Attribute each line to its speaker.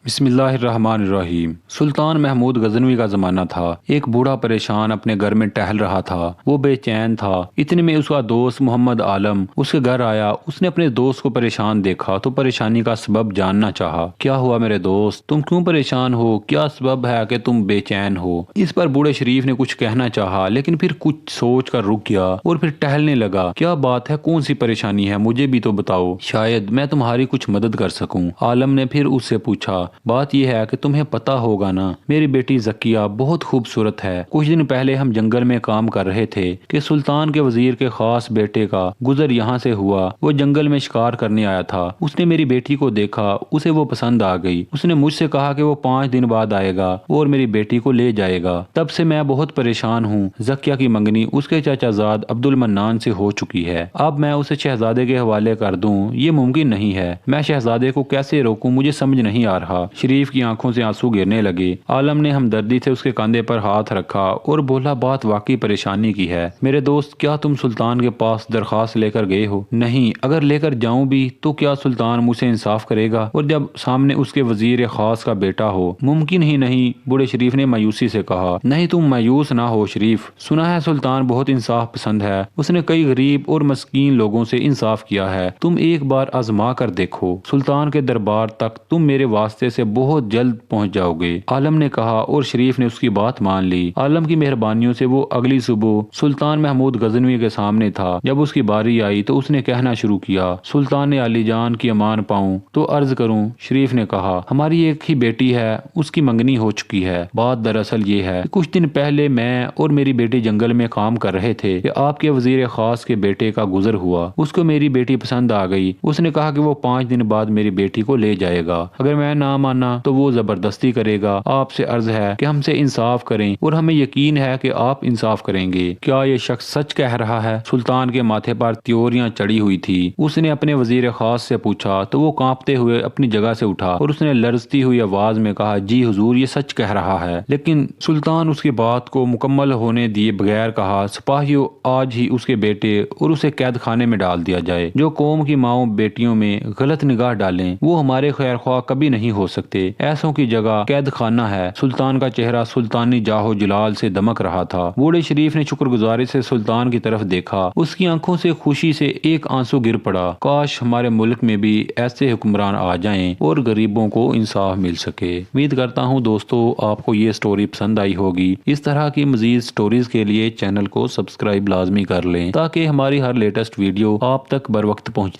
Speaker 1: بسم اللہ الرحمن الرحیم۔ سلطان محمود غزنوی کا زمانہ تھا۔ ایک بوڑھا پریشان اپنے گھر میں ٹہل رہا تھا۔ وہ بے چین تھا۔ اتنے میں اس کا دوست محمد عالم اس کے گھر آیا۔ اس نے اپنے دوست کو پریشان دیکھا تو پریشانی کا سبب جاننا چاہا۔ کیا ہوا میرے دوست، تم کیوں پریشان ہو؟ کیا سبب ہے کہ تم بے چین ہو؟ اس پر بوڑھے شریف نے کچھ کہنا چاہا لیکن پھر کچھ سوچ کر رک گیا اور پھر ٹہلنے لگا۔ کیا بات ہے، کون سی پریشانی ہے، مجھے بھی تو بتاؤ، شاید میں تمہاری کچھ مدد کر سکوں۔ عالم نے پھر اس سے پوچھا، بات یہ ہے کہ تمہیں پتا ہوگا نا، میری بیٹی زکیہ بہت خوبصورت ہے۔ کچھ دن پہلے ہم جنگل میں کام کر رہے تھے کہ سلطان کے وزیر کے خاص بیٹے کا گزر یہاں سے ہوا۔ وہ جنگل میں شکار کرنے آیا تھا۔ اس نے میری بیٹی کو دیکھا، اسے وہ پسند آ گئی۔ اس نے مجھ سے کہا کہ وہ 5 دن بعد آئے گا اور میری بیٹی کو لے جائے گا۔ تب سے میں بہت پریشان ہوں۔ زکیہ کی منگنی اس کے چچا زاد عبد المنان سے ہو چکی ہے۔ اب میں اسے شہزادے کے حوالے کر دوں، یہ ممکن نہیں ہے۔ میں شہزادے کو کیسے روکوں، مجھے سمجھ نہیں آ رہا۔ شریف کی آنکھوں سے آنسو گرنے لگے۔ عالم نے ہمدردی سے اس کے کاندھے پر ہاتھ رکھا اور بولا، بات واقعی پریشانی کی ہے میرے دوست۔ کیا تم سلطان کے پاس درخواست لے کر گئے ہو؟ نہیں، اگر لے کر جاؤں بھی تو کیا سلطان مجھ سے انصاف کرے گا، اور جب سامنے اس کے وزیر خاص کا بیٹا ہو؟ ممکن ہی نہیں، بوڑھے شریف نے مایوسی سے کہا۔ نہیں، تم مایوس نہ ہو شریف، سنا ہے سلطان بہت انصاف پسند ہے۔ اس نے کئی غریب اور مسکین لوگوں سے انصاف کیا ہے۔ تم ایک بار آزما کر دیکھو، سلطان کے دربار تک تم میرے واسطے سے بہت جلد پہنچ جاؤ گے، عالم نے کہا، اور شریف نے اس کی بات مان لی۔ عالم کی مہربانیوں سے وہ اگلی صبح سلطان محمود غزنوی کے سامنے تھا۔ جب اس کی باری آئی تو اس نے کہنا شروع کیا، سلطان علی جان کی امان پاؤں تو عرض کروں۔ شریف نے کہا، ہماری ایک ہی بیٹی ہے، اس کی منگنی ہو چکی ہے۔ بات دراصل یہ ہے کہ کچھ دن پہلے میں اور میری بیٹی جنگل میں کام کر رہے تھے کہ آپ کے وزیر خاص کے بیٹے کا گزر ہوا۔ اس کو میری بیٹی پسند آ گئی۔ اس نے کہا کہ وہ 5 دن بعد میری بیٹی کو لے جائے گا۔ اگر میں نہ مانا تو وہ زبردستی کرے گا۔ آپ سے عرض ہے کہ ہم سے انصاف کریں، اور ہمیں یقین ہے کہ آپ انصاف کریں گے۔ کیا یہ شخص سچ کہہ رہا ہے؟ سلطان کے ماتھے پر تیوریاں چڑھی ہوئی تھی۔ اس نے اپنے وزیر خاص سے پوچھا تو وہ کانپتے ہوئے اپنی جگہ سے اٹھا اور اس نے لرزتی ہوئی آواز میں کہا، جی حضور، یہ سچ کہہ رہا ہے۔ لیکن سلطان اس کی بات کو مکمل ہونے دیے بغیر کہا، سپاہیوں، آج ہی اس کے بیٹے اور اسے قید خانے میں ڈال دیا جائے۔ جو قوم کی ماؤں بیٹیوں میں غلط نگاہ ڈالیں وہ ہمارے خیر خواہ کبھی نہیں ہو سکتے۔ ایسوں کی جگہ قید خانہ ہے۔ سلطان کا چہرہ سلطانی جاہو جلال سے دمک رہا تھا۔ بوڑھے شریف نے شکر گزاری سے سلطان کی طرف دیکھا۔ اس کی آنکھوں سے خوشی سے ایک آنسو گر پڑا۔ کاش ہمارے ملک میں بھی ایسے حکمران آ جائیں اور غریبوں کو انصاف مل سکے۔ امید کرتا ہوں دوستو آپ کو یہ سٹوری پسند آئی ہوگی۔ اس طرح کی مزید سٹوریز کے لیے چینل کو سبسکرائب لازمی کر لیں تاکہ ہماری ہر لیٹسٹ ویڈیو آپ تک بر وقت پہنچ